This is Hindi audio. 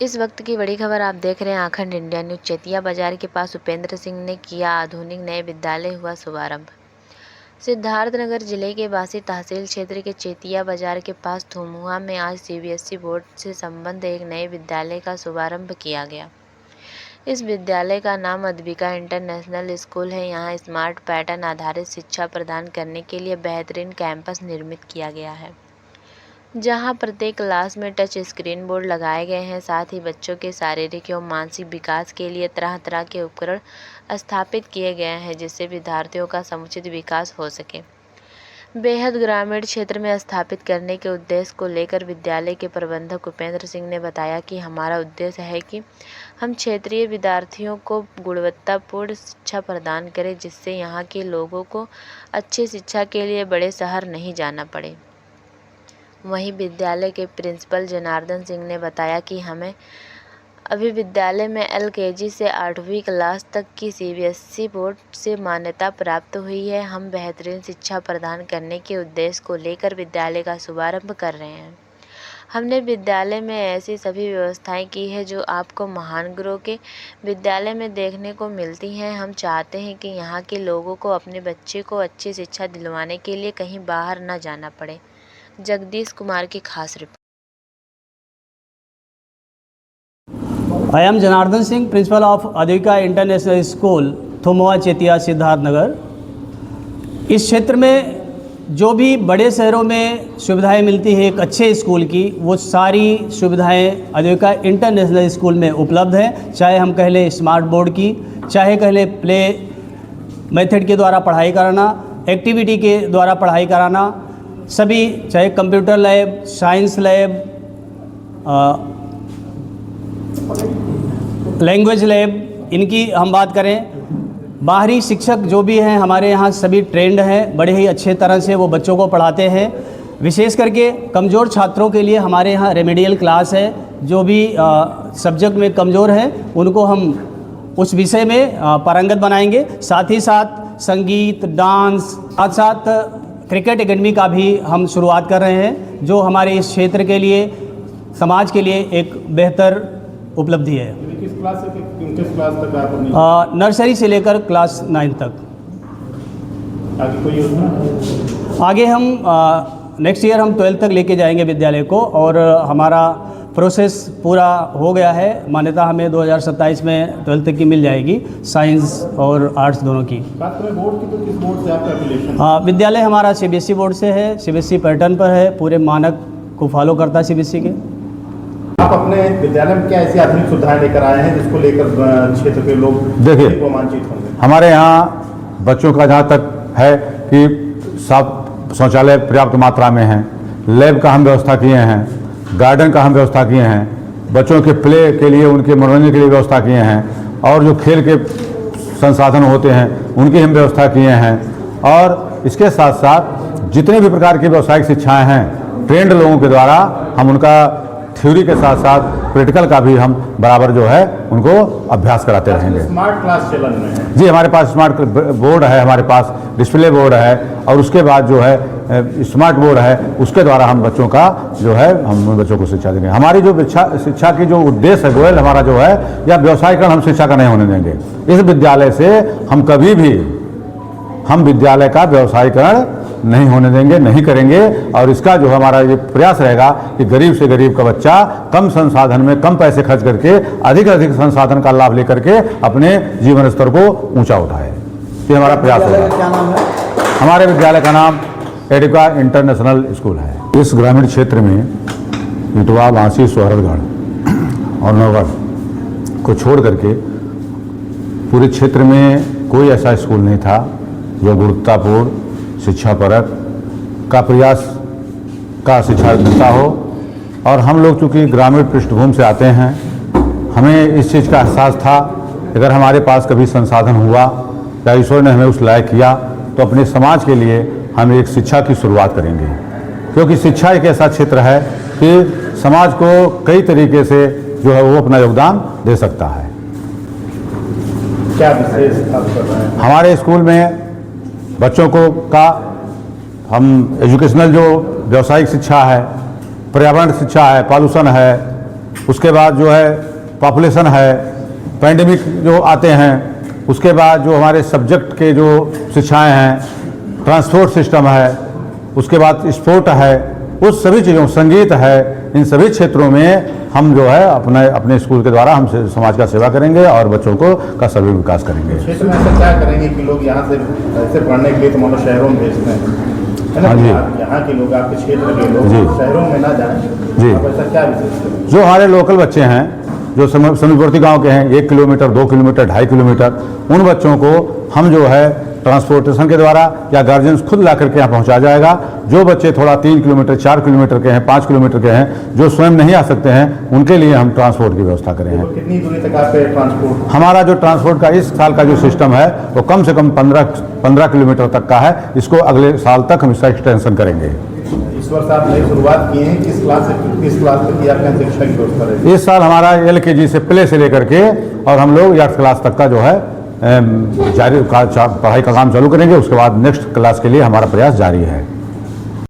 इस वक्त की बड़ी खबर आप देख रहे हैं आखंड इंडिया न्यूज। चेतिया बाजार के पास उपेंद्र सिंह ने किया आधुनिक नए विद्यालय हुआ शुभारंभ। सिद्धार्थनगर जिले के बासी तहसील क्षेत्र के चेतिया बाजार के पास थुमुआ में आज सीबीएसई बोर्ड से संबद्ध एक नए विद्यालय का शुभारंभ किया गया। इस विद्यालय का नाम अद्विका इंटरनेशनल स्कूल है। यहाँ स्मार्ट पैटर्न आधारित शिक्षा प्रदान करने के लिए बेहतरीन कैंपस निर्मित किया गया है, जहां प्रत्येक क्लास में टच स्क्रीन बोर्ड लगाए गए हैं। साथ ही बच्चों के शारीरिक एवं मानसिक विकास के लिए तरह तरह के उपकरण स्थापित किए गए हैं, जिससे विद्यार्थियों का समुचित विकास हो सके। बेहद ग्रामीण क्षेत्र में स्थापित करने के उद्देश्य को लेकर विद्यालय के प्रबंधक उपेंद्र सिंह ने बताया कि हमारा उद्देश्य है कि हम क्षेत्रीय विद्यार्थियों को गुणवत्तापूर्ण शिक्षा प्रदान करें, जिससे यहाँ के लोगों को अच्छी शिक्षा के लिए बड़े शहर नहीं जाना पड़े। वहीं विद्यालय के प्रिंसिपल जनार्दन सिंह ने बताया कि हमें अभी विद्यालय में एलकेजी से 8वीं क्लास तक की सीबीएसई बोर्ड से मान्यता प्राप्त हुई है। हम बेहतरीन शिक्षा प्रदान करने के उद्देश्य को लेकर विद्यालय का शुभारंभ कर रहे हैं। हमने विद्यालय में ऐसी सभी व्यवस्थाएं की है जो आपको महान गुरु के विद्यालय में देखने को मिलती हैं। हम चाहते हैं कि यहाँ के लोगों को अपने बच्चे को अच्छी शिक्षा दिलवाने के लिए कहीं बाहर न जाना पड़े। जगदीश कुमार की खास report. I am Janardhan Singh, principal of Advika International School, Thumua Chetiya Siddharthnagar. इस क्षेत्र में जो भी बड़े शहरों में सुविधाएं मिलती है एक अच्छे स्कूल की, वो सारी सुविधाएं अद्विका इंटरनेशनल स्कूल में उपलब्ध हैं। चाहे हम कह लें स्मार्ट बोर्ड की, चाहे कह लें प्ले मेथड के द्वारा पढ़ाई कराना, एक्टिविटी के द्वारा पढ़ाई कराना, सभी चाहे computer lab, science lab, language lab, इनकी हम बात करें। बाहरी शिक्षक जो भी हैं हमारे यहाँ सभी ट्रेंड हैं, बड़े ही अच्छे तरह से वो बच्चों को पढ़ाते हैं। विशेष करके कमज़ोर छात्रों के लिए हमारे यहाँ रेमेडियल क्लास है। जो भी सब्जेक्ट में कमज़ोर हैं उनको हम उस विषय में पारंगत बनाएंगे। साथ ही साथ संगीत, डांस, साथ साथ क्रिकेट एकेडमी का भी हम शुरुआत कर रहे हैं, जो हमारे इस क्षेत्र के लिए, समाज के लिए एक बेहतर उपलब्धि है। किस क्लास से किस क्लास तक आप नर्सरी से लेकर क्लास 9 तक। आगे कोई योजना? आगे हम नेक्स्ट ईयर हम 12th तक लेके जाएंगे विद्यालय को, और हमारा प्रोसेस पूरा हो गया है। मान्यता हमें 2027 में 12th तक की मिल जाएगी, साइंस और आर्ट्स दोनों की। बात करें बोर्ड की, तो किस बोर्ड से आपका एफिलिएशन? विद्यालय हमारा सीबीएसई बोर्ड से है, सीबीएसई पैटर्न पर है, पूरे मानक को फॉलो करता है सीबीएसई के। आप अपने विद्यालय में क्या ऐसी आधुनिक सुविधाएं लेकर आए हैं जिसको लेकर क्षेत्र के लोग देखिए, रोमांचित होंगे? हमारे यहाँ बच्चों का जहाँ तक है कि साफ शौचालय पर्याप्त मात्रा में हैं, लैब का हम व्यवस्था किए हैं, गार्डन का हम व्यवस्था किए हैं, बच्चों के प्ले के लिए, उनके मनोरंजन के लिए व्यवस्था किए हैं, और जो खेल के संसाधन होते हैं उनकी हम व्यवस्था किए हैं। और इसके साथ साथ जितने भी प्रकार की व्यावसायिक शिक्षाएँ हैं, ट्रेंड लोगों के द्वारा हम उनका थ्योरी के साथ साथ प्रैक्टिकल का भी हम बराबर जो है उनको अभ्यास कराते रहेंगे। स्मार्ट क्लास चलन में है जी, हमारे पास स्मार्ट बोर्ड है, हमारे पास डिस्प्ले बोर्ड है, और उसके बाद जो है स्मार्ट बोर्ड है, उसके द्वारा हम बच्चों का जो है हम बच्चों को शिक्षा देंगे। हमारी जो शिक्षा की जो उद्देश्य है, गोयल हमारा जो है, या व्यवसायीकरण हम शिक्षा का नहीं होने देंगे। इस विद्यालय से हम कभी भी हम विद्यालय का व्यवसायीकरण नहीं होने देंगे, नहीं करेंगे। और इसका जो हमारा ये प्रयास रहेगा कि गरीब से गरीब का बच्चा कम संसाधन में कम पैसे खर्च करके अधिक से अधिक संसाधन का लाभ लेकर के अपने जीवन स्तर को ऊंचा उठाए। ये हमारा प्रयास होगा। क्या नाम है? हमारे विद्यालय का नाम एडिका इंटरनेशनल स्कूल है। इस ग्रामीण क्षेत्र में इटवा, बांसी, सोहरगढ़ और नवगढ़ को छोड़ करके पूरे क्षेत्र में कोई ऐसा स्कूल नहीं था जो गुणवत्तापूर्ण शिक्षा परक का प्रयास का शिक्षा देता हो। और हम लोग चूँकि ग्रामीण पृष्ठभूमि से आते हैं, हमें इस चीज़ का एहसास था, अगर हमारे पास कभी संसाधन हुआ या ईश्वर ने हमें उस लायक किया, तो अपने समाज के लिए हम एक शिक्षा की शुरुआत करेंगे। क्योंकि शिक्षा एक ऐसा क्षेत्र है कि समाज को कई तरीके से जो है वो अपना योगदान दे सकता है। क्या विशेष आप कर रहे हैं? हमारे स्कूल में बच्चों को का हम एजुकेशनल जो व्यावसायिक शिक्षा है, पर्यावरण शिक्षा है, पॉल्यूशन है, उसके बाद जो है पॉपुलेशन है, पैंडेमिक जो आते हैं, उसके बाद जो हमारे सब्जेक्ट के जो शिक्षाएं हैं, ट्रांसपोर्ट सिस्टम है, उसके बाद स्पोर्ट है, उस सभी चीज़ों, संगीत है, इन सभी क्षेत्रों में हम जो है अपने स्कूल के द्वारा हम समाज का सेवा करेंगे और बच्चों का सर्वांगीण विकास करेंगे। क्षेत्र में ऐसा क्या करेंगे कि लोग यहाँ से ऐसे पढ़ने के लिए तो मतलब शहरों में भेजते हैं, है ना? हाँ जी। यहाँ के लोग, आपके क्षेत्र के लोग जी। शहरों में ना जाएं, जी। आप ऐसा क्या विशेष करें? जो हमारे लोकल बच्चे हैं, जो समीपवर्ती गांव के हैं, 1 किलोमीटर, 2 किलोमीटर, 2.5 किलोमीटर, उन बच्चों को हम जो है ट्रांसपोर्टेशन के द्वारा या गार्जियंस खुद ला करके यहाँ पहुँचा जाएगा। जो बच्चे थोड़ा 3 किलोमीटर, 4 किलोमीटर के हैं, 5 किलोमीटर के हैं, जो स्वयं नहीं आ सकते हैं, उनके लिए हम ट्रांसपोर्ट की व्यवस्था करें हैं। तो कितनी दूरी तक आप ट्रांसपोर्ट? हमारा जो ट्रांसपोर्ट का इस साल का जो सिस्टम है वो कम से कम 15 किलोमीटर तक का है। इसको अगले साल तक हम इसका एक्सटेंशन करेंगे। इस वर्ष आप नई शुरुआत किए हैं, किस क्लास से किस क्लास तक की आपका शिक्षा की व्यवस्था रहेगी? इस साल हमारा LKG से प्ले से लेकर के और हम लोग 8th क्लास तक का जो है जारी पढ़ाई का काम चालू करेंगे। उसके बाद नेक्स्ट क्लास के लिए हमारा प्रयास जारी है।